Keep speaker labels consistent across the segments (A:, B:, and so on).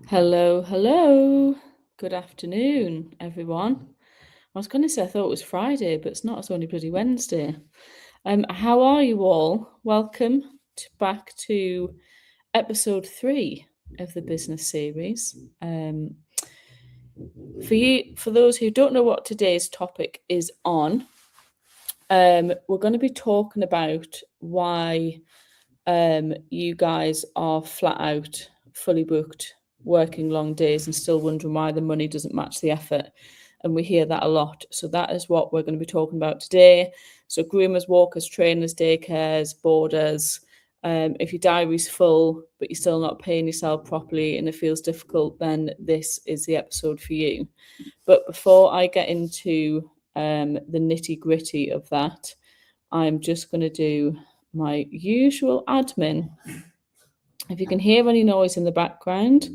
A: Hello. Good afternoon, everyone. I was going to say I thought it was Friday, but it's not. It's only bloody Wednesday. How are you all? Welcome back to episode 3 of the business series. For those who don't know what today's topic is on, we're going to be talking about why you guys are flat out, fully booked, working long days, and still wondering why the money doesn't match the effort. And we hear that a lot. So that is what we're going to be talking about today. So groomers, walkers, trainers, daycares, boarders. If your diary's full, but you're still not paying yourself properly and it feels difficult, then this is the episode for you. But before I get into the nitty gritty of that, I'm just going to do my usual admin. If you can hear any noise in the background,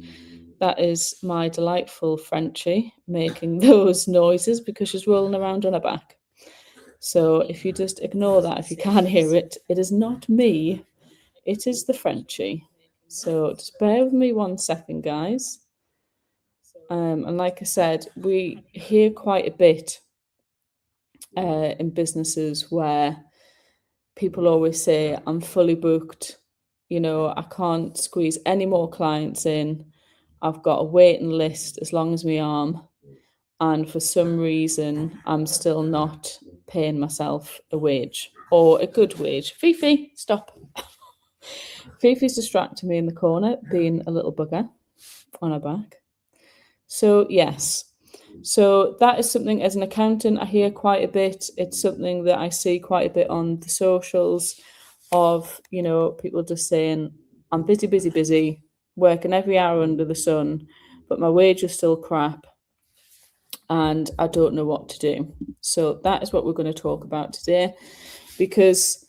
A: that is my delightful Frenchie making those noises because she's rolling around on her back. So if you just ignore that, if you can't hear it, it is not me, it is the Frenchie. So just bear with me 1 second, guys. And like I said, we hear quite a bit in businesses where people always say, I'm fully booked, I can't squeeze any more clients in. I've got a waiting list as long as my arm. And for some reason, I'm still not paying myself a wage or a good wage. Fifi, stop. Fifi's distracting me in the corner, being a little bugger on her back. So, yes. So that is something as an accountant I hear quite a bit. It's something that I see quite a bit on the socials of, people just saying, I'm busy, working every hour under the sun, but my wage is still crap and I don't know what to do. So that is what we're going to talk about today because,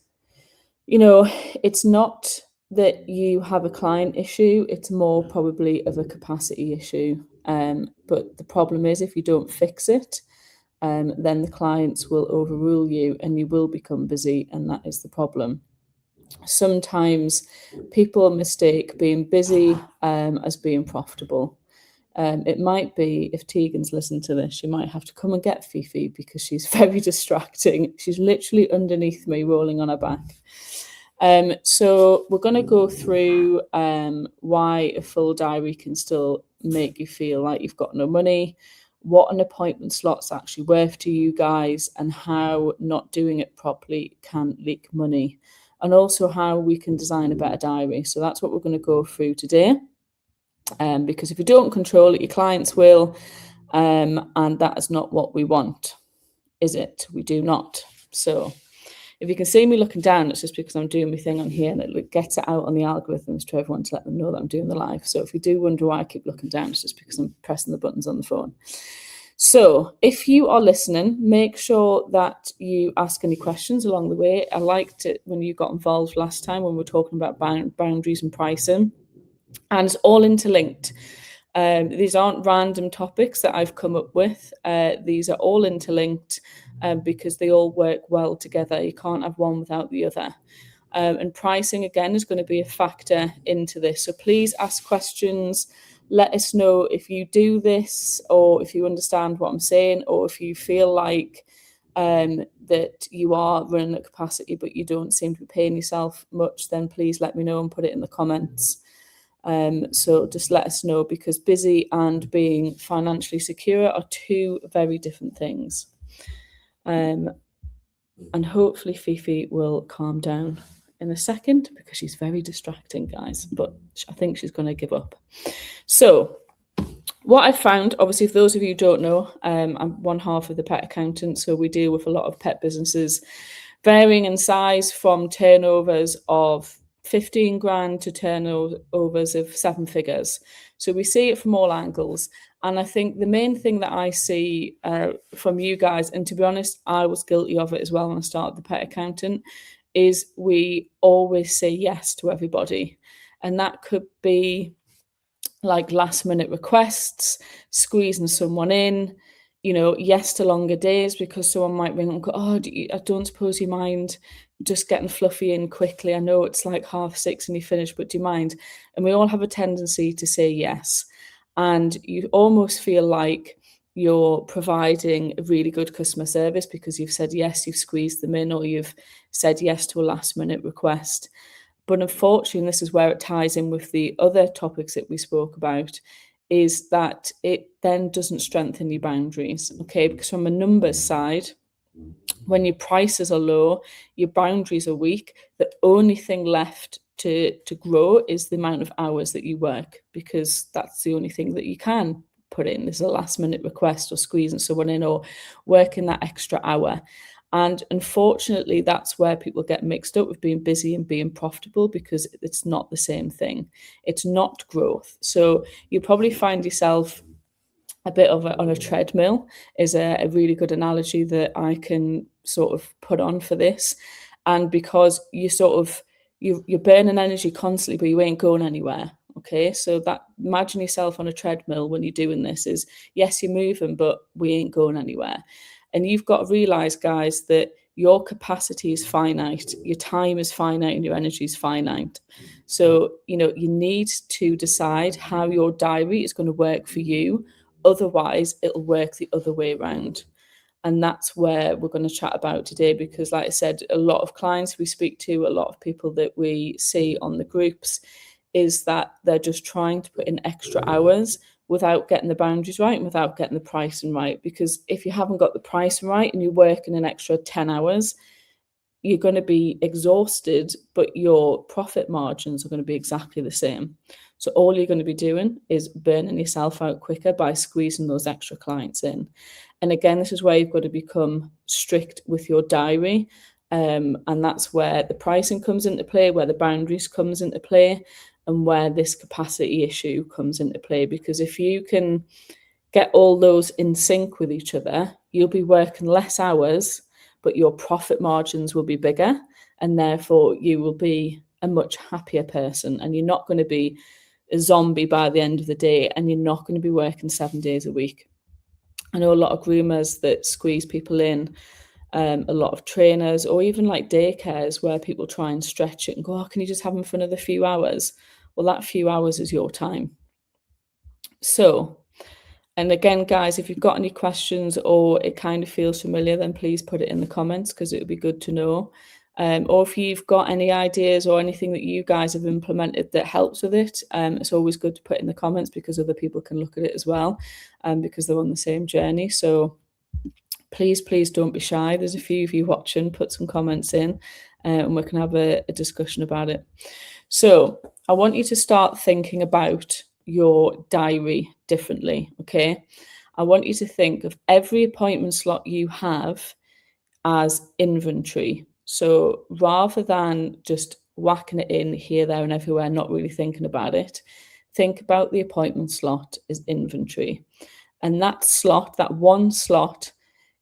A: it's not that you have a client issue, it's more probably of a capacity issue. But the problem is if you don't fix it, then the clients will overrule you and you will become busy, and that is the problem. Sometimes people mistake being busy as being profitable. It might be, if Tegan's listened to this, she might have to come and get Fifi because she's very distracting. She's literally underneath me rolling on her back. So we're going to go through why a full diary can still make you feel like you've got no money, what an appointment slot's actually worth to you guys, and how not doing it properly can leak money, and also how we can design a better diary. So that's what we're going to go through today. Because if you don't control it, your clients will, and that is not what we want, is it? We do not. So if you can see me looking down, it's just because I'm doing my thing on here and it gets it out on the algorithms to everyone to let them know that I'm doing the live. So if you do wonder why I keep looking down, it's just because I'm pressing the buttons on the phone. So if you are listening, make sure that you ask any questions along the way. I liked it when you got involved last time when we were talking about boundaries and pricing. And it's all interlinked. These aren't random topics that I've come up with. These are all interlinked because they all work well together. You can't have one without the other. And pricing, again, is going to be a factor into this. So please ask questions. Let us know if you do this or if you understand what I'm saying or if you feel like that you are running at capacity but you don't seem to be paying yourself much, then please let me know and put it in the comments. So just let us know, because busy and being financially secure are two very different things. And hopefully Fifi will calm down in a second because she's very distracting, guys, but I think she's going to give up. So what I found, obviously, for those of you who don't know, I'm one half of the pet accountant, so we deal with a lot of pet businesses varying in size from turnovers of 15 grand to turnovers of 7 figures. So we see it from all angles. And I think the main thing that I see from you guys, and to be honest, I was guilty of it as well when I started the pet accountant, is we always say yes to everybody. And that could be like last minute requests, squeezing someone in, yes to longer days because someone might ring and go, I don't suppose you mind just getting fluffy in quickly. I know it's like 6:30 and you finish, but do you mind? And we all have a tendency to say yes. And you almost feel like you're providing a really good customer service because you've said yes, you've squeezed them in, or you've said yes to a last minute request. But unfortunately, and this is where it ties in with the other topics that we spoke about, is that it then doesn't strengthen your boundaries, okay? Because from a numbers side, when your prices are low, your boundaries are weak, the only thing left to grow is the amount of hours that you work, because that's the only thing that you can put in. There's a last minute request or squeezing someone in or working that extra hour. And unfortunately, that's where people get mixed up with being busy and being profitable, because it's not the same thing. It's not growth. So you probably find yourself a bit of on a treadmill is a really good analogy that I can sort of put on for this. And because you're burning energy constantly, but you ain't going anywhere. Okay, so that, imagine yourself on a treadmill when you're doing this, is yes, you're moving, but we ain't going anywhere. And you've got to realize, guys, that your capacity is finite, your time is finite, and your energy is finite. So, you need to decide how your diary is going to work for you. Otherwise, it'll work the other way around. And that's where we're going to chat about today, because like I said, a lot of clients we speak to, a lot of people that we see on the groups, is that they're just trying to put in extra hours without getting the boundaries right and without getting the pricing right. Because if you haven't got the pricing right and you're working an extra 10 hours, you're going to be exhausted, but your profit margins are going to be exactly the same. So all you're going to be doing is burning yourself out quicker by squeezing those extra clients in. And again, this is where you've got to become strict with your diary. And that's where the pricing comes into play, where the boundaries comes into play, and where this capacity issue comes into play. Because if you can get all those in sync with each other, you'll be working less hours, but your profit margins will be bigger, and therefore you will be a much happier person, and you're not going to be a zombie by the end of the day, and you're not going to be working 7 days a week. I know a lot of groomers that squeeze people in, a lot of trainers, or even like daycares where people try and stretch it and go, oh, can you just have them for another few hours? Well, that few hours is your time. So, and again, guys, if you've got any questions or it kind of feels familiar, then please put it in the comments, because it would be good to know. Or if you've got any ideas or anything that you guys have implemented that helps with it, it's always good to put in the comments, because other people can look at it as well, because they're on the same journey. So please don't be shy. There's a few of you watching. Put some comments in, and we can have a discussion about it. So I want you to start thinking about your diary differently, okay? I want you to think of every appointment slot you have as inventory. So rather than just whacking it in here, there, and everywhere, not really thinking about it, think about the appointment slot as inventory. And that slot, that one slot,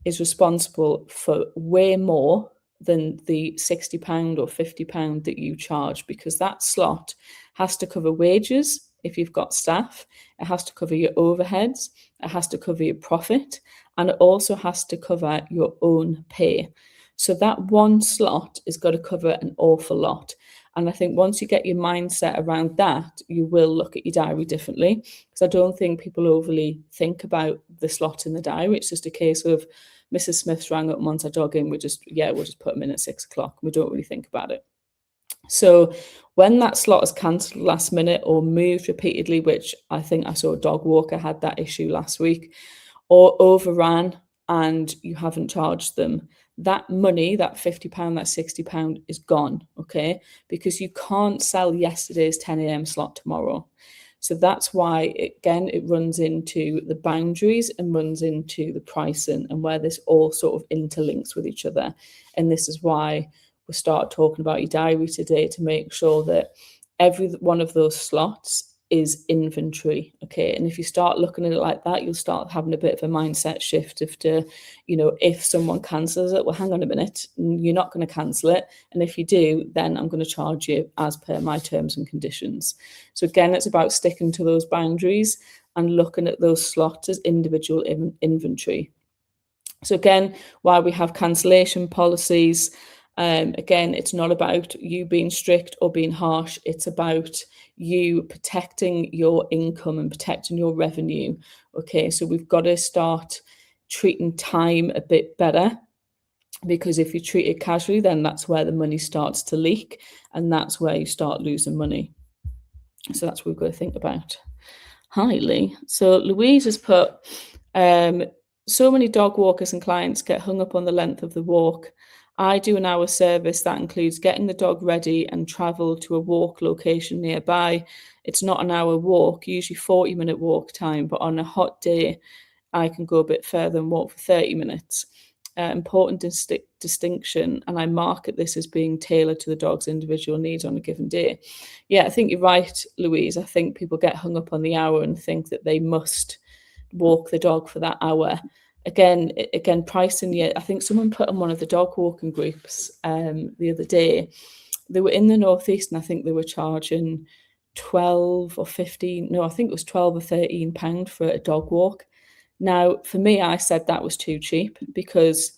A: is responsible for way more than the £60 or £50 that you charge, because that slot has to cover wages if you've got staff, it has to cover your overheads, it has to cover your profit, and it also has to cover your own pay. So that one slot is got to cover an awful lot. And I think once you get your mindset around that, you will look at your diary differently. Because I don't think people overly think about the slot in the diary. It's just a case of Mrs. Smith's rang up and wants our dog in. We'll just put them in at 6 o'clock. We don't really think about it. So when that slot is cancelled last minute or moved repeatedly, which I think I saw a dog walker had that issue last week, or overran and you haven't charged them, that money, that £50, that £60 is gone, okay? Because you can't sell yesterday's 10 a.m. slot tomorrow. So that's why, again, it runs into the boundaries and runs into the pricing, and where this all sort of interlinks with each other. And this is why we start talking about your diary today, to make sure that every one of those slots is inventory, okay? And if you start looking at it like that, you'll start having a bit of a mindset shift of if someone cancels it, well, hang on a minute, you're not going to cancel it. And if you do, then I'm going to charge you as per my terms and conditions. So again, it's about sticking to those boundaries and looking at those slots as individual inventory. So again, while we have cancellation policies, Again, it's not about you being strict or being harsh. It's about you protecting your income and protecting your revenue. Okay, so we've got to start treating time a bit better, because if you treat it casually, then that's where the money starts to leak, and that's where you start losing money. So that's what we've got to think about. Hi, Lee. So Louise has put, so many dog walkers and clients get hung up on the length of the walk. I do an hour service that includes getting the dog ready and travel to a walk location nearby. It's not an hour walk, usually 40-minute walk time, but on a hot day, I can go a bit further and walk for 30 minutes. Important distinction, and I market this as being tailored to the dog's individual needs on a given day. Yeah, I think you're right, Louise. I think people get hung up on the hour and think that they must walk the dog for that hour. Again, pricing. Yeah, I think someone put on one of the dog walking groups the other day. They were in the Northeast, and I think they were charging 12 or 15. No, I think it was 12 or 13 pound for a dog walk. Now, for me, I said that was too cheap because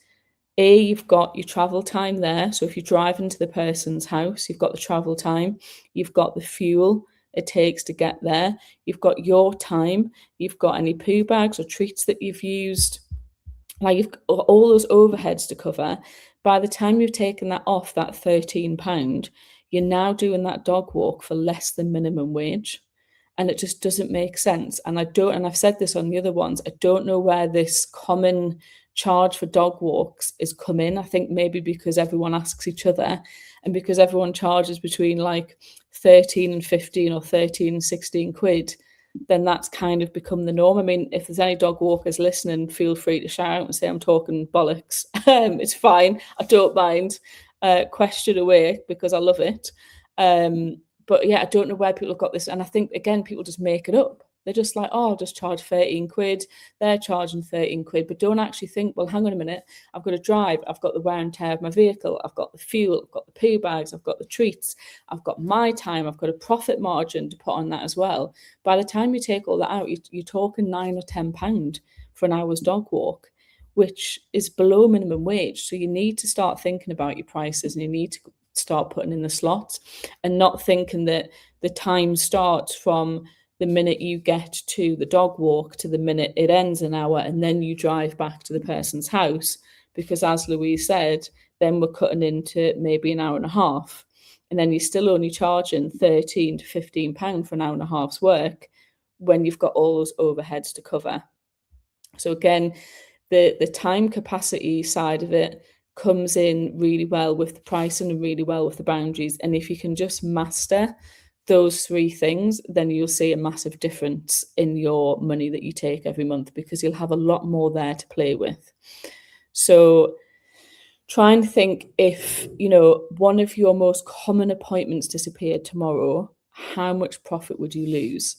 A: you've got your travel time there. So if you drive into the person's house, you've got the travel time, you've got the fuel it takes to get there, you've got your time, you've got any poo bags or treats that you've used, like you've got all those overheads to cover. By the time you've taken that off, that £13, you're now doing that dog walk for less than minimum wage. And it just doesn't make sense. And I've said this on the other ones, I don't know where this common charge for dog walks is come in. I think maybe because everyone asks each other, and because everyone charges between like 13 and 15 or 13 and 16 quid, then that's kind of become the norm. I mean, if there's any dog walkers listening, feel free to shout out and say I'm talking bollocks. It's fine. I don't mind. Question away, because I love it. But yeah, I don't know where people have got this. And I think, again, people just make it up. They're just like, oh, I'll just charge 13 quid. They're charging 13 quid, but don't actually think, well, hang on a minute. I've got to drive. I've got the wear and tear of my vehicle. I've got the fuel. I've got the poo bags. I've got the treats. I've got my time. I've got a profit margin to put on that as well. By the time you take all that out, you're talking £9 or £10 for an hour's dog walk, which is below minimum wage. So you need to start thinking about your prices, and you need to start putting in the slots, and not thinking that the time starts from the minute you get to the dog walk to the minute it ends an hour, and then you drive back to the person's house. Because as Louise said, then we're cutting into maybe an hour and a half, and then you're still only charging 13 to 15 pound for an hour and a half's work when you've got all those overheads to cover. So again, the time capacity side of it comes in really well with the pricing and really well with the boundaries. And if you can just master those three things, then you'll see a massive difference in your money that you take every month, because you'll have a lot more there to play with. So try and think, if, one of your most common appointments disappeared tomorrow, how much profit would you lose?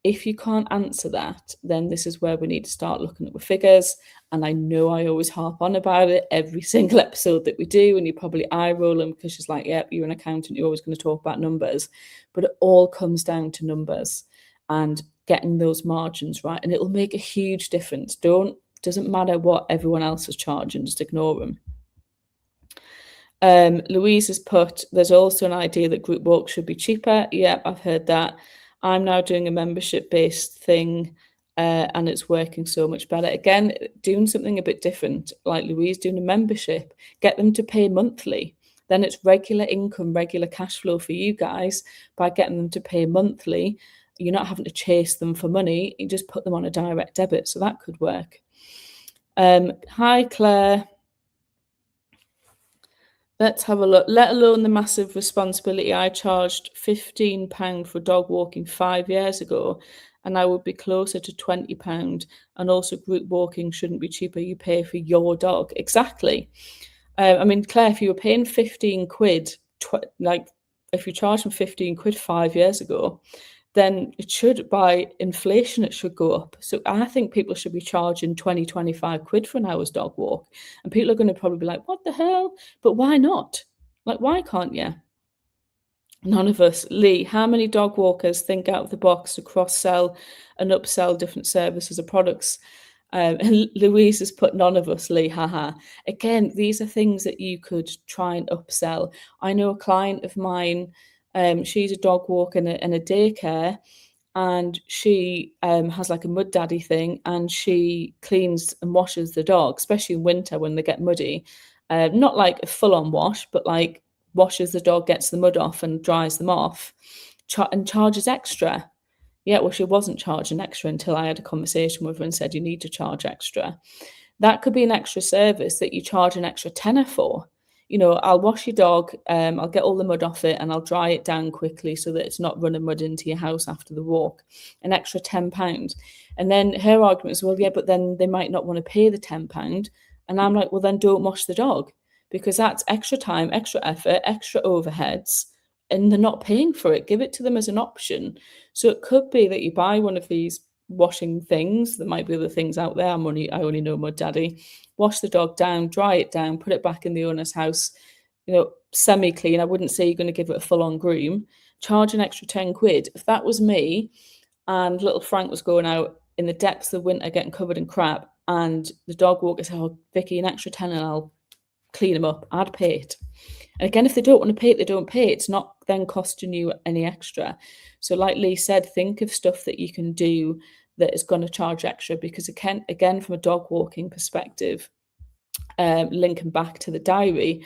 A: If you can't answer that, then this is where we need to start looking at the figures. And I know I always harp on about it every single episode that we do, and you probably eye rolling because she's like, yep, you're an accountant, you're always going to talk about numbers. But it all comes down to numbers and getting those margins right, and it'll make a huge difference. Doesn't matter what everyone else is charging, just ignore them. Louise has put, there's also an idea that group walks should be cheaper. Yep, I've heard that. I'm now doing a membership-based thing, and it's working so much better. Again, doing something a bit different, like Louise doing a membership, get them to pay monthly. Then it's regular income, regular cash flow for you guys by getting them to pay monthly. You're not having to chase them for money. You just put them on a direct debit. So that could work. Hi, Claire. Let's have a look. Let alone the massive responsibility. I charged £15 for dog walking 5 years ago, and I would be closer to £20. And also group walking shouldn't be cheaper. You pay for your dog. Exactly. I mean, Claire, if you were paying 15 quid, if you charged them 15 quid 5 years ago, then it should, by inflation, it should go up. So I think people should be charging 20, 25 quid for an hour's dog walk. And people are going to probably be like, what the hell? But why not? Like, why can't you? None of us. Lee, how many dog walkers think out of the box to cross-sell and upsell different services or products? And Louise has put none of us, Lee, haha. Again, these are things that you could try and upsell. I know a client of mine, she's a dog walker and a daycare, and she has like a mud daddy thing, and she cleans and washes the dog, especially in winter when they get muddy. Not like a full-on wash, but like washes the dog, gets the mud off and dries them off, and charges extra. Yeah, well, she wasn't charging extra until I had a conversation with her and said, you need to charge extra. That could be an extra service that you charge an extra tenner for. I'll wash your dog, I'll get all the mud off it, and I'll dry it down quickly so that it's not running mud into your house after the walk. An extra £10. And then her argument is, well, yeah, but then they might not want to pay the £10. And I'm like, well, then don't wash the dog, because that's extra time, extra effort, extra overheads, and they're not paying for it. Give it to them as an option. So it could be that you buy one of these washing things. There might be other things out there. I only know Mud Daddy. Wash the dog down, dry it down, put it back in the owner's house, semi-clean. I wouldn't say you're going to give it a full-on groom. Charge an extra 10 quid. If that was me and little Frank was going out in the depths of winter getting covered in crap, and the dog walker said, oh, Vicky, an extra 10 and I'll clean him up, I'd pay it. And again, if they don't want to pay it, they don't pay it. It's not then costing you any extra. So like Lee said, think of stuff that you can do that is going to charge extra, because again, from a dog walking perspective, linking back to the diary,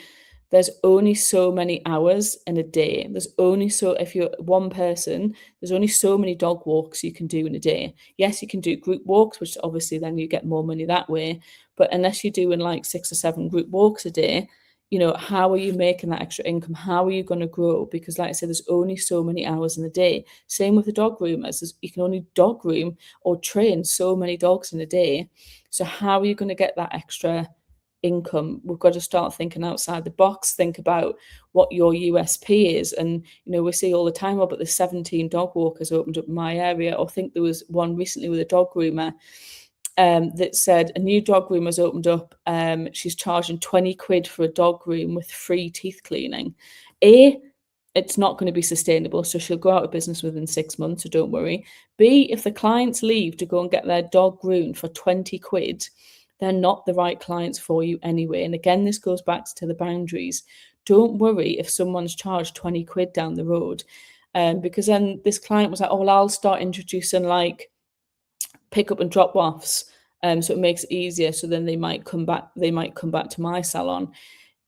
A: there's only so many hours in a day. If you're one person, there's only so many dog walks you can do in a day. Yes, you can do group walks, which obviously then you get more money that way. But unless you're doing like 6 or 7 group walks a day, how are you making that extra income? How are you going to grow? Because like I said, there's only so many hours in the day. Same with the dog groomers. You can only dog groom or train so many dogs in a day. So how are you going to get that extra income? We've got to start thinking outside the box. Think about what your USP is. And we see all the time, but there's 17 dog walkers opened up in my area. Or I think there was one recently with a dog groomer that said a new dog room has opened up. She's charging 20 quid for a dog room with free teeth cleaning. It's not going to be sustainable, so she'll go out of business within 6 months, so don't worry. B, if the clients leave to go and get their dog groomed for 20 quid, they're not the right clients for you anyway. And again, this goes back to the boundaries. Don't worry if someone's charged 20 quid down the road, because then this client was like, oh, well, I'll start introducing like pick up and drop offs, so it makes it easier. So then they might come back to my salon.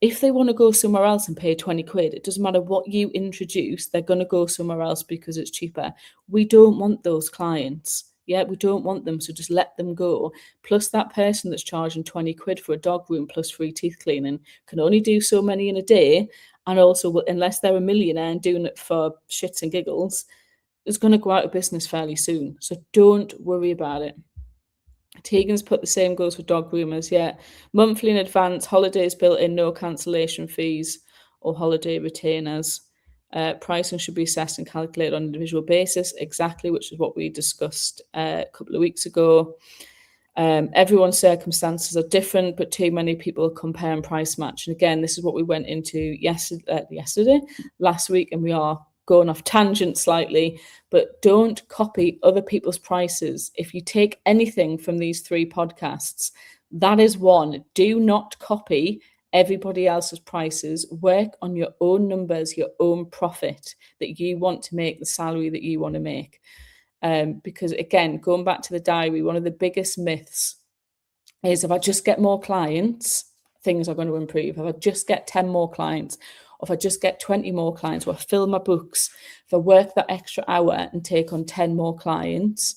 A: If they want to go somewhere else and pay 20 quid, it doesn't matter what you introduce, they're going to go somewhere else because it's cheaper. We don't want those clients. Yeah, we don't want them, so just let them go. Plus, that person that's charging 20 quid for a dog room plus free teeth cleaning can only do so many in a day. And also, unless they're a millionaire and doing it for shits and giggles, is going to go out of business fairly soon. So don't worry about it. Tegan's put the same goes for dog groomers. Yeah, monthly in advance, holidays built in, no cancellation fees or holiday retainers. Pricing should be assessed and calculated on an individual basis, exactly, which is what we discussed a couple of weeks ago. Everyone's circumstances are different, but too many people compare and price match. And again, this is what we went into last week, and we are going off tangent slightly, but don't copy other people's prices. If you take anything from these 3 podcasts, that is one. Do not copy everybody else's prices. Work on your own numbers, your own profit that you want to make, the salary that you want to make. Because again, going back to the diary, one of the biggest myths is if I just get more clients, things are going to improve. If I just get 10 more clients, or if I just get 20 more clients, or I fill my books, if I work that extra hour and take on 10 more clients,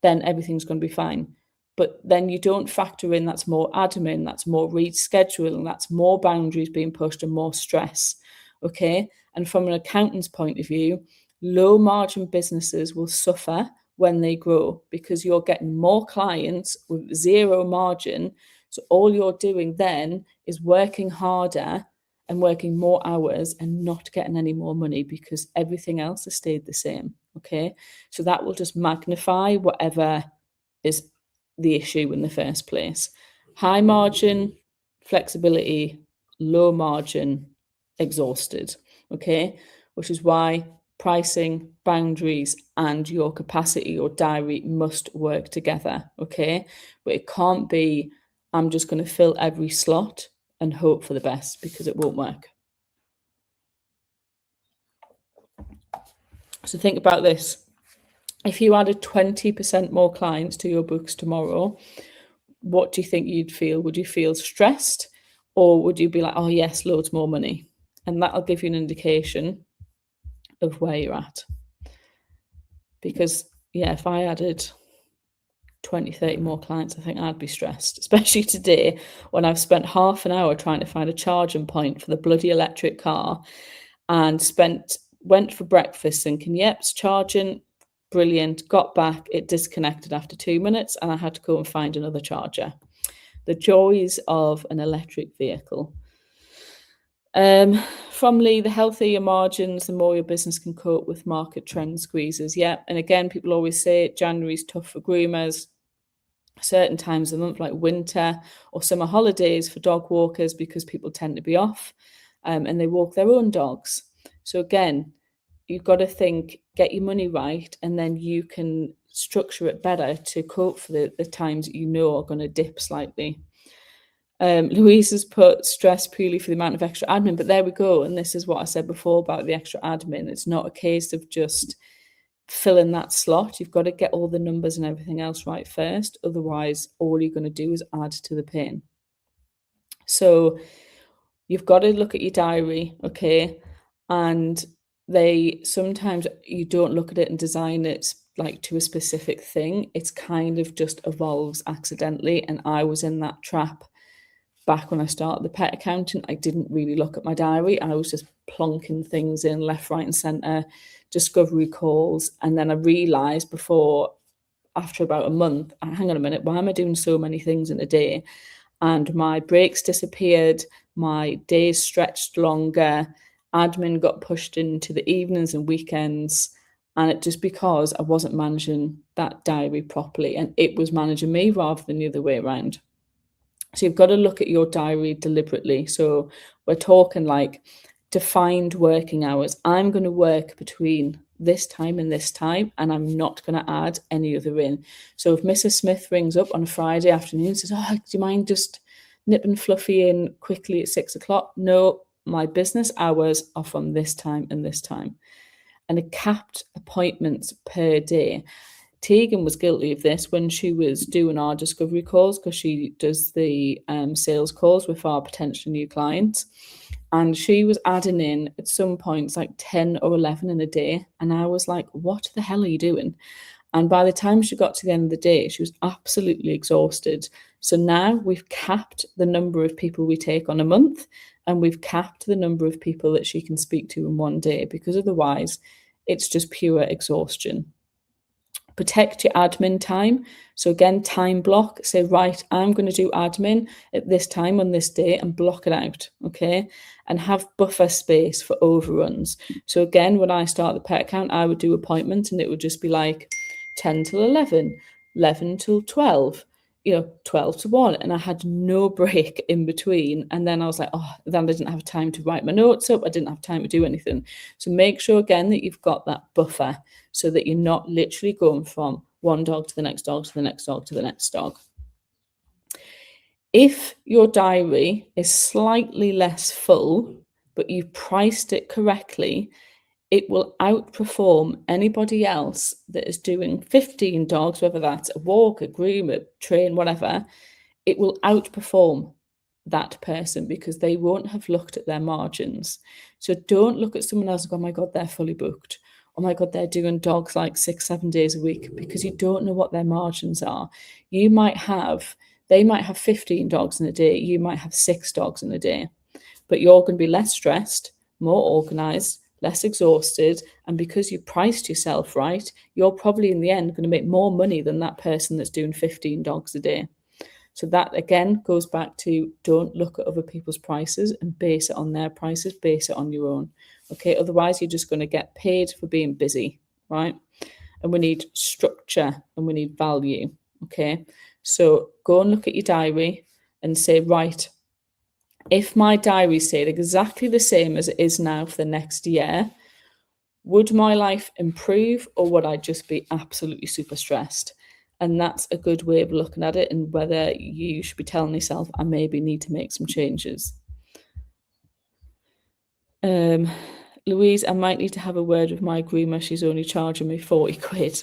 A: then everything's going to be fine. But then you don't factor in that's more admin, that's more rescheduling, that's more boundaries being pushed and more stress. Okay. And from an accountant's point of view, low margin businesses will suffer when they grow because you're getting more clients with 0 margin. So all you're doing then is working harder and working more hours and not getting any more money because everything else has stayed the same. Okay. So that will just magnify whatever is the issue in the first place. High margin, flexibility, low margin, exhausted. Okay. Which is why pricing, boundaries, and your capacity or diary must work together, okay? But it can't be, I'm just going to fill every slot and hope for the best, because it won't work. So think about this. If you added 20% more clients to your books tomorrow, what do you think you'd feel? Would you feel stressed, or would you be like, oh yes, loads more money? And that'll give you an indication of where you're at. Because yeah, if I added 20, 30 more clients, I think I'd be stressed, especially today when I've spent half an hour trying to find a charging point for the bloody electric car, and went for breakfast thinking, yep, it's charging, brilliant, got back, it disconnected after 2 minutes, and I had to go and find another charger. The joys of an electric vehicle. From Lee, the healthier your margins, the more your business can cope with market trend squeezes. Yeah, and again, people always say January's tough for groomers. Certain times of the month, like winter or summer holidays for dog walkers, because people tend to be off, and they walk their own dogs. So again, you've got to think, get your money right, and then you can structure it better to cope for the times that you know are going to dip slightly. Louise has put stress purely for the amount of extra admin, but there we go. And this is what I said before about the extra admin. It's not a case of just filling that slot. You've got to get all the numbers and everything else right first. Otherwise, all you're going to do is add to the pain. So you've got to look at your diary, okay? And sometimes you don't look at it and design it like to a specific thing. It's kind of just evolves accidentally. And I was in that trap back when I started the pet accountant. I didn't really look at my diary. I was just plonking things in left, right, and centre, discovery calls. And then I realised after about a month, hang on a minute, why am I doing so many things in a day? And my breaks disappeared, my days stretched longer, admin got pushed into the evenings and weekends. And it just because I wasn't managing that diary properly, and it was managing me rather than the other way around. So you've got to look at your diary deliberately. So we're talking like defined working hours. I'm going to work between this time and this time, and I'm not going to add any other in. So if Mrs. Smith rings up on a Friday afternoon and says, oh, do you mind just nipping Fluffy in quickly at 6 o'clock? No, my business hours are from this time and this time. And a capped appointments per day. Tegan was guilty of this when she was doing our discovery calls, because she does the sales calls with our potential new clients. And she was adding in at some points like 10 or 11 in a day. And I was like, what the hell are you doing? And by the time she got to the end of the day, she was absolutely exhausted. So now we've capped the number of people we take on a month, and we've capped the number of people that she can speak to in one day, because otherwise it's just pure exhaustion. Protect your admin time. So again, time block. Say, right, I'm going to do admin at this time on this day, and block it out, okay? And have buffer space for overruns. So again, when I start the pet account, I would do appointments, and it would just be like 10 till 11, 11 till 12, 12 to 1. And I had no break in between. And then I was like, oh, then I didn't have time to write my notes up. I didn't have time to do anything. So make sure, again, that you've got that buffer, so that you're not literally going from one dog to the next dog to the next dog to the next dog. If your diary is slightly less full, but you've priced it correctly, it will outperform anybody else that is doing 15 dogs, whether that's a walk, a groom, a train, whatever. It will outperform that person, because they won't have looked at their margins. So don't look at someone else and go, oh my God, they're fully booked. Oh my God, they're doing dogs like 6-7 days a week, because you don't know what their margins are. They might have 15 dogs in a day. You might have 6 dogs in a day, but you're going to be less stressed, more organized, less exhausted. And because you priced yourself right, you're probably in the end going to make more money than that person that's doing 15 dogs a day. So that again goes back to, don't look at other people's prices and base it on their prices, base it on your own. Okay, otherwise you're just going to get paid for being busy, right? And we need structure and we need value. Okay, so go and look at your diary and say, right, if my diary stayed exactly the same as it is now for the next year, Would my life improve, or would I just be absolutely super stressed? And that's a good way of looking at it, and whether you should be telling yourself, I maybe need to make some changes. Um, Louise, I might need to have a word with my groomer. She's only charging me 40 quid.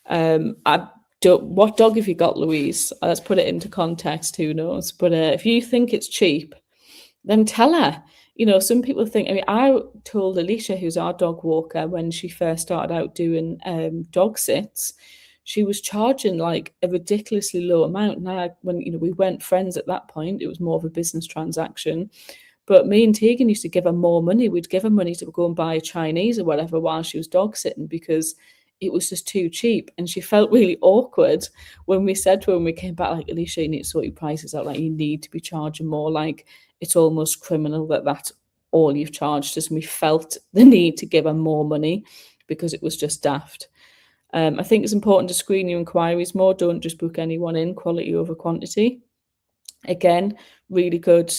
A: I don't, what dog have you got, Louise? Let's put it into context, who knows? But if you think it's cheap, then tell her. Some people think, I told Alicia, who's our dog walker, when she first started out doing dog sits, she was charging like a ridiculously low amount. Now, when we weren't friends at that point, it was more of a business transaction. But me and Tegan used to give her more money. We'd give her money to go and buy a Chinese or whatever while she was dog sitting, because it was just too cheap. And she felt really awkward when we said to her when we came back, like, Alicia, you need to sort your prices out. Like, you need to be charging more. Like, it's almost criminal that that's all you've charged us. And we felt the need to give her more money because it was just daft. I think it's important to screen your inquiries more. Don't just book anyone in, quality over quantity. Again, really good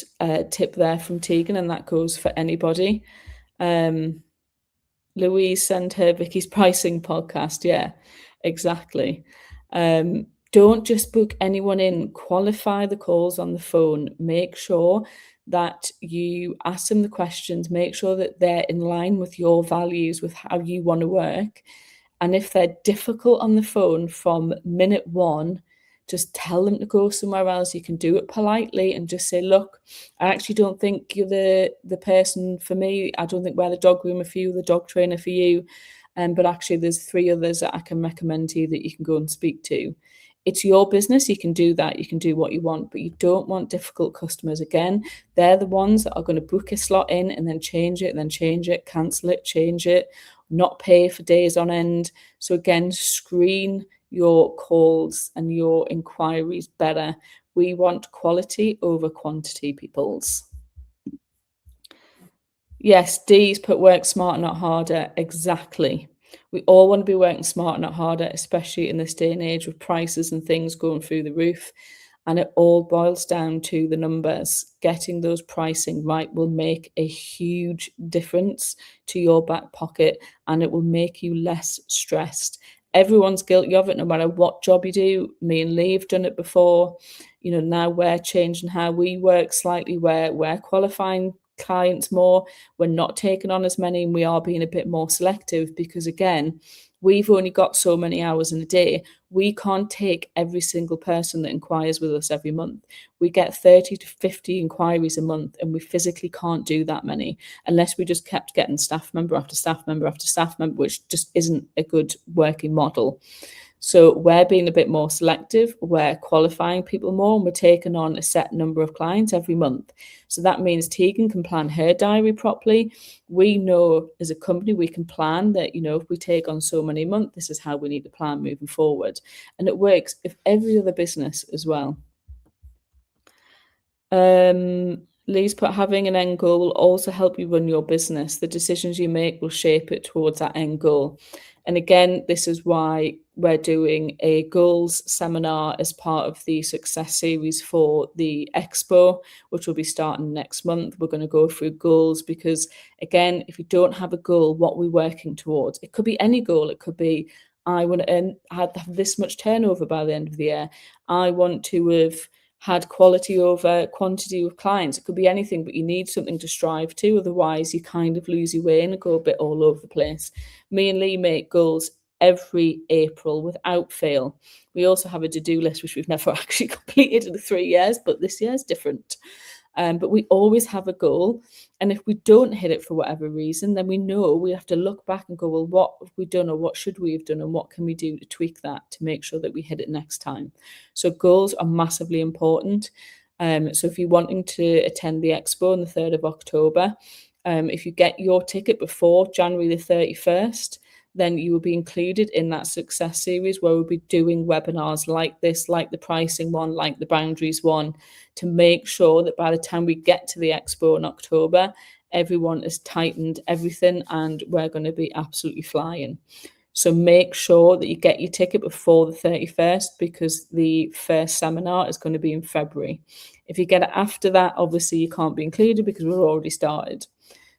A: tip there from Tegan, and that goes for anybody. Louise, send her Vicky's pricing podcast. Yeah, exactly. Don't just book anyone in. Qualify the calls on the phone. Make sure that you ask them the questions. Make sure that they're in line with your values, with how you want to work. And if they're difficult on the phone from minute one, just tell them to go somewhere else. You can do it politely and just say, look, I actually don't think you're the person for me. I don't think we're the dog groomer for you, the dog trainer for you. But actually there's 3 others that I can recommend to you that you can go and speak to. It's your business. You can do that. You can do what you want, but you don't want difficult customers. Again, they're the ones that are going to book a slot in and then change it, cancel it, change it, not pay for days on end. So again, screen your calls and your inquiries better. We want quality over quantity, peoples. Yes, D's put work smarter, not harder. Exactly. We all want to be working smarter, not harder, especially in this day and age with prices and things going through the roof. And it all boils down to the numbers. Getting those pricing right will make a huge difference to your back pocket, and it will make you less stressed. Everyone's guilty of it, no matter what job you do. Me and Lee have done it before. Now we're changing how we work slightly, where we're qualifying clients more. We're not taking on as many, and we are being a bit more selective because, again, we've only got so many hours in a day. We can't take every single person that inquires with us every month. We get 30 to 50 inquiries a month, and we physically can't do that many unless we just kept getting staff member after staff member after staff member, which just isn't a good working model. So we're being a bit more selective, we're qualifying people more, and we're taking on a set number of clients every month. So that means Tegan can plan her diary properly. We know as a company, we can plan that, if we take on so many a month, this is how we need to plan moving forward. And it works if every other business as well. Lee's put, having an end goal will also help you run your business. The decisions you make will shape it towards that end goal. And again, this is why we're doing a goals seminar as part of the success series for the expo, which will be starting next month. We're going to go through goals because, again, if you don't have a goal, what we're working towards, it could be any goal. It could be, I want to have this much turnover by the end of the year. I want to have had quality over quantity with clients. It could be anything, but you need something to strive to. Otherwise, you kind of lose your way and go a bit all over the place. Me and Lee make goals every April without fail. We also have a to-do list, which we've never actually completed in the 3 years, but this year is different. But we always have a goal. And if we don't hit it for whatever reason, then we know we have to look back and go, well, what have we done, or what should we have done, and what can we do to tweak that to make sure that we hit it next time? So goals are massively important. So if you're wanting to attend the expo on the 3rd of October, if you get your ticket before January the 31st, then you will be included in that success series where we'll be doing webinars like this, like the pricing one, like the boundaries one, to make sure that by the time we get to the expo in October, everyone has tightened everything and we're going to be absolutely flying. So make sure that you get your ticket before the 31st, because the first seminar is going to be in February. If you get it after that, obviously you can't be included because we're already started.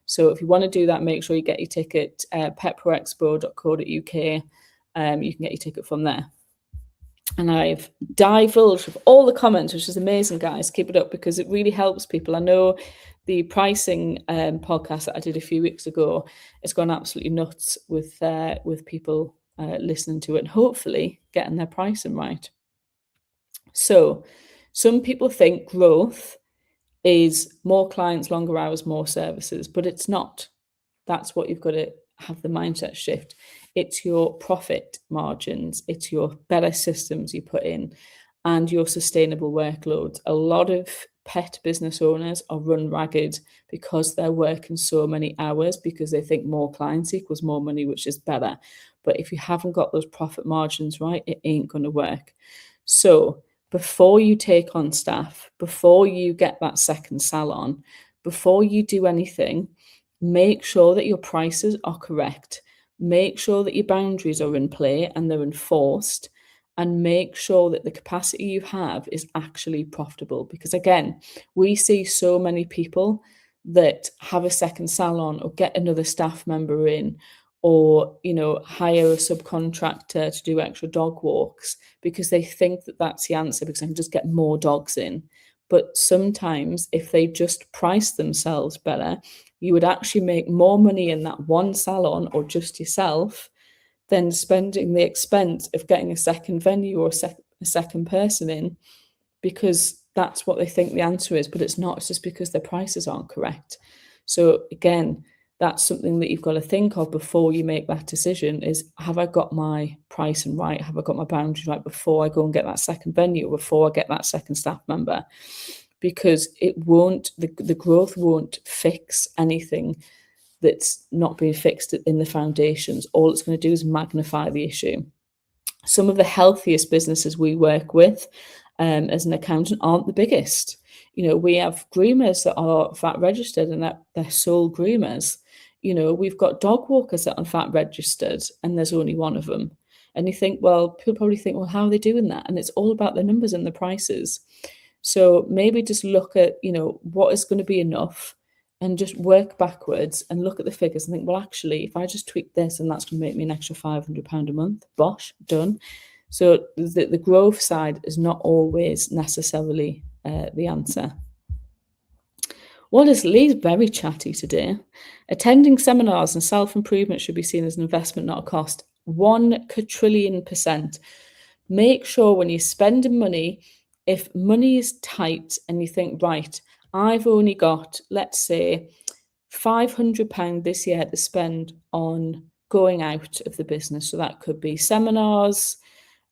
A: So if you want to do that, make sure you get your ticket, petproexpo.co.uk. You can get your ticket from there. And I've divulged with all the comments, which is amazing, guys. Keep it up because it really helps people. I know the pricing podcast that I did a few weeks ago has gone absolutely nuts with people listening to it and hopefully getting their pricing right. So some people think growth is more clients, longer hours, more services, but it's not. That's what you've got to have the mindset shift. It's your profit margins, it's your better systems you put in, and your sustainable workloads. A lot of pet business owners are run ragged because they're working so many hours because they think more clients equals more money, which is better. But if you haven't got those profit margins right, it ain't going to work. So before you take on staff, before you get that second salon, before you do anything, make sure that your prices are correct. Make sure that your boundaries are in play and they're enforced, and make sure that the capacity you have is actually profitable. Because again, we see so many people that have a second salon or get another staff member in, or hire a subcontractor to do extra dog walks because they think that that's the answer, because I can just get more dogs in. But sometimes if they just price themselves better, you would actually make more money in that one salon or just yourself than spending the expense of getting a second venue or a second person in, because that's what they think the answer is. But it's not. It's just because their prices aren't correct. So again, that's something that you've got to think of before you make that decision is, have I got my pricing right? Have I got my boundaries right before I go and get that second venue, or before I get that second staff member? Because the growth won't fix anything that's not being fixed in the foundations. All it's going to do is magnify the issue. Some of the healthiest businesses we work with as an accountant aren't the biggest. We have groomers that are VAT registered and that they're sole groomers. We've got dog walkers that are VAT registered and there's only one of them. And you think, well, people probably think, well, how are they doing that? And it's all about the numbers and the prices. So maybe just look at, what is going to be enough, and just work backwards and look at the figures and think, well, actually, if I just tweak this and that's going to make me an extra £500 a month, bosh, done. So the growth side is not always necessarily the answer. What is Lee's very chatty today? Attending seminars and self-improvement should be seen as an investment, not a cost. 1,000,000,000,000%. Make sure when you're spending money, if money is tight and you think, right, I've only got, let's say, £500 this year to spend on going out of the business. So that could be seminars,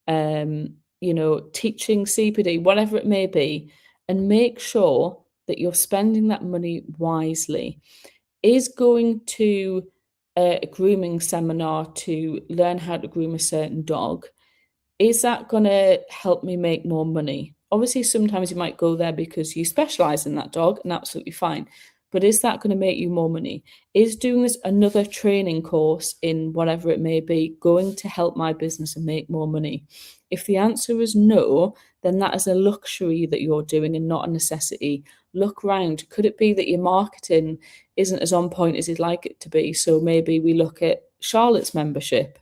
A: teaching CPD, whatever it may be, and make sure that you're spending that money wisely. Is going to a grooming seminar to learn how to groom a certain dog, is that going to help me make more money? Obviously, sometimes you might go there because you specialize in that dog, and absolutely fine. But is that going to make you more money? Is doing this another training course in whatever it may be going to help my business and make more money? If the answer is no, then that is a luxury that you're doing and not a necessity. Look around. Could it be that your marketing isn't as on point as you'd like it to be? So maybe we look at Charlotte's membership,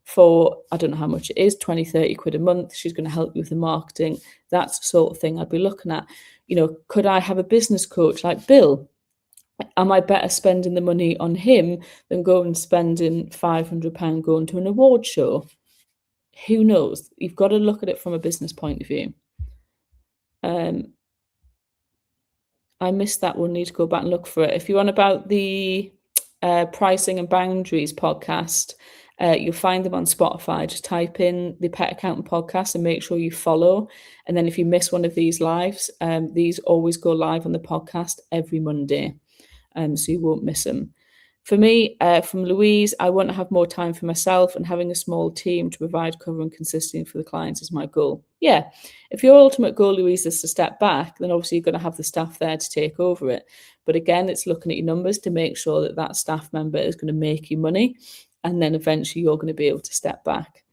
A: for, I don't know how much it is, 20, 30 quid a month. She's going to help you with the marketing. That's the sort of thing I'd be looking at. Could I have a business coach like Bill? Am I better spending the money on him than going and spending £500 going to an award show? Who knows? You've got to look at it from a business point of view. I missed that one. Need to go back and look for it. If you're on about the pricing and boundaries podcast, you'll find them on Spotify. Just type in the Pet Accountant podcast and make sure you follow. And then if you miss one of these lives, these always go live on the podcast every Monday, so you won't miss them. For me, from Louise, I want to have more time for myself, and having a small team to provide cover and consistency for the clients is my goal. Yeah, if your ultimate goal, Louise, is to step back, then obviously you're going to have the staff there to take over it. But again, it's looking at your numbers to make sure that that staff member is going to make you money, and then eventually you're going to be able to step back.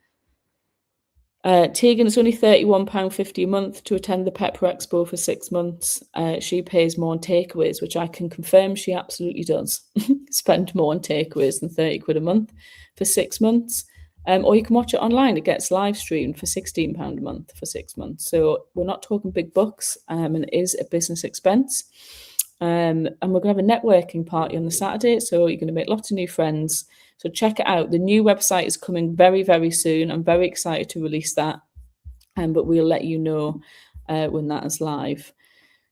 A: Tegan, it's only £31.50 a month to attend the Pepper Expo for 6 months. She pays more on takeaways, which I can confirm she absolutely does. Spend more on takeaways than £30 a month for 6 months. Or you can watch it online. It gets live streamed for £16 a month for 6 months. So we're not talking big bucks, and it is a business expense. And we're going to have a networking party on the Saturday, so you're going to make lots of new friends. So check it out. The new website is coming very, very soon. I'm very excited to release that, but we'll let you know when that is live.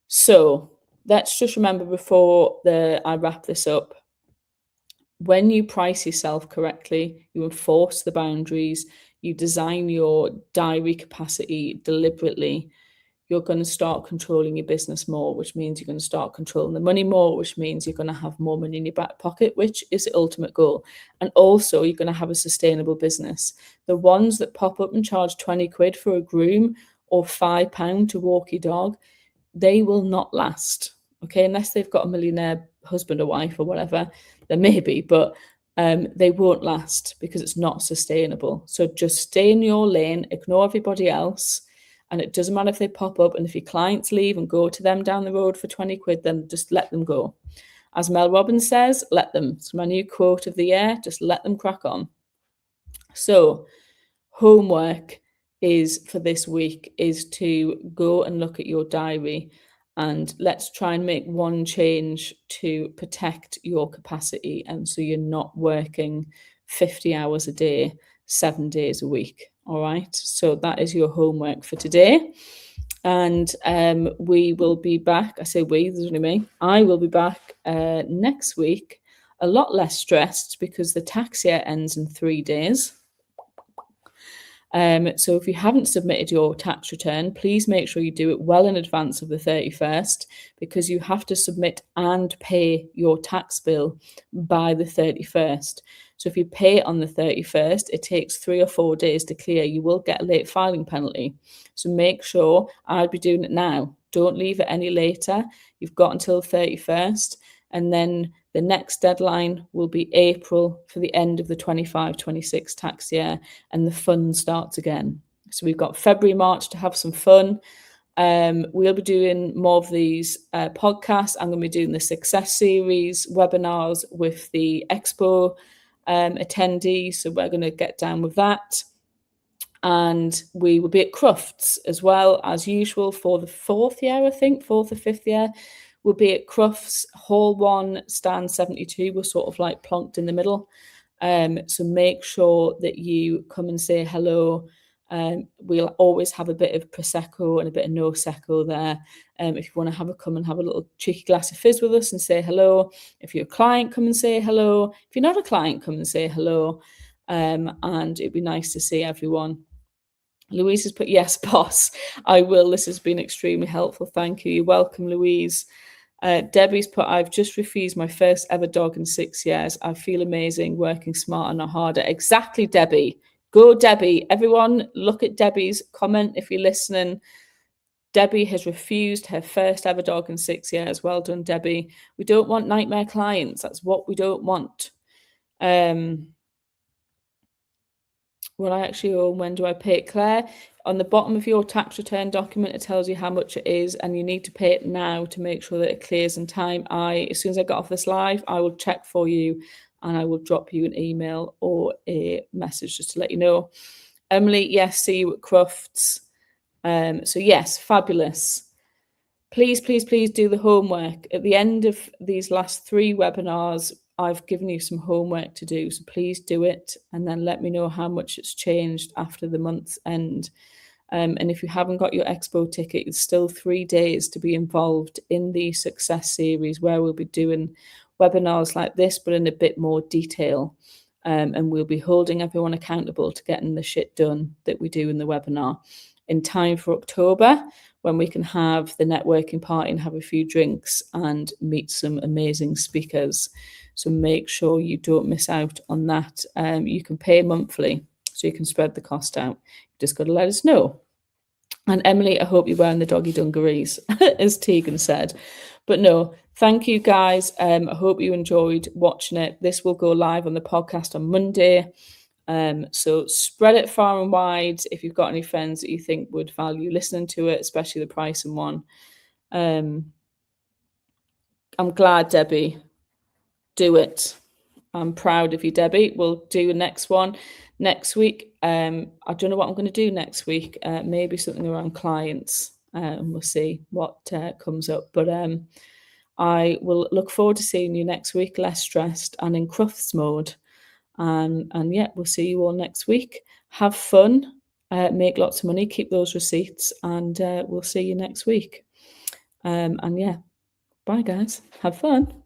A: So let's just remember before I wrap this up, when you price yourself correctly, you enforce the boundaries, you design your diary capacity deliberately, you're going to start controlling your business more, which means you're going to start controlling the money more, which means you're going to have more money in your back pocket, which is the ultimate goal. And also you're going to have a sustainable business. The ones that pop up and charge £20 for a groom or £5 to walk your dog, they will not last. Okay, unless they've got a millionaire husband or wife or whatever, then maybe, but they won't last because it's not sustainable. So just stay in your lane, ignore everybody else. And it doesn't matter if they pop up, and if your clients leave and go to them down the road for £20, then just let them go. As Mel Robbins says, let them. It's my new quote of the year, just let them crack on. So homework is for this week is to go and look at your diary, and let's try and make one change to protect your capacity, and so you're not working 50 hours a day, 7 days a week. All right, so that is your homework for today. And we will be back. I say we, there's only me. I will be back next week, a lot less stressed because the tax year ends in 3 days. So if you haven't submitted your tax return, please make sure you do it well in advance of the 31st, because you have to submit and pay your tax bill by the 31st. So if you pay it on the 31st, it takes 3 or 4 days to clear. You will get a late filing penalty. So make sure, I'd be doing it now. Don't leave it any later. You've got until 31st. And then the next deadline will be April for the end of the 25-26 tax year, and the fun starts again. So we've got February, March to have some fun. We'll be doing more of these podcasts. I'm going to be doing the success series webinars with the expo attendees. So we're going to get down with that. And we will be at Crufts as well, as usual, for the 4th year, I think, 4th or 5th year. We'll be at Crufts, Hall 1, stand 72. We're sort of like plonked in the middle. So make sure that you come and say hello. We'll always have a bit of Prosecco and a bit of No Secco there. If you want to come and have a little cheeky glass of fizz with us and say hello. If you're a client, come and say hello. If you're not a client, come and say hello. And it'd be nice to see everyone. Louise has put, yes, boss, I will. This has been extremely helpful. Thank you. You're welcome, Louise. Debbie's put, I've just refused my first ever dog in 6 years. I feel amazing, working smarter, not harder. Exactly, Debbie. Go, Debbie. Everyone, look at Debbie's comment if you're listening. Debbie has refused her first ever dog in 6 years. Well done, Debbie. We don't want nightmare clients. That's what we don't want. Will I actually own? When do I pay it? Claire, on the bottom of your tax return document, it tells you how much it is, and you need to pay it now to make sure that it clears in time. As soon as I get off this live, I will check for you, and I will drop you an email or a message just to let you know. Emily, yes, see you at Crufts. So yes, fabulous. Please, please, please do the homework. At the end of these last 3 webinars, I've given you some homework to do, so please do it, and then let me know how much it's changed after the month's end. And if you haven't got your expo ticket, it's still 3 days to be involved in the success series, where we'll be doing webinars like this, but in a bit more detail. And we'll be holding everyone accountable to getting the shit done that we do in the webinar in time for October, when we can have the networking party and have a few drinks and meet some amazing speakers. So make sure you don't miss out on that. You can pay monthly, so you can spread the cost out. You just got to let us know. And Emily, I hope you're wearing the doggy dungarees, as Tegan said. But no, thank you guys. I hope you enjoyed watching it. This will go live on the podcast on Monday. So spread it far and wide. If you've got any friends that you think would value listening to it, especially the pricing one. I'm glad, Debbie. Do it. I'm proud of you, Debbie. We'll do a next one next week. I don't know what I'm going to do next week. Maybe something around clients, and we'll see what comes up. But I will look forward to seeing you next week, less stressed and in Crufts mode. And yeah, we'll see you all next week. Have fun, make lots of money, keep those receipts, and we'll see you next week. And yeah, bye guys. Have fun.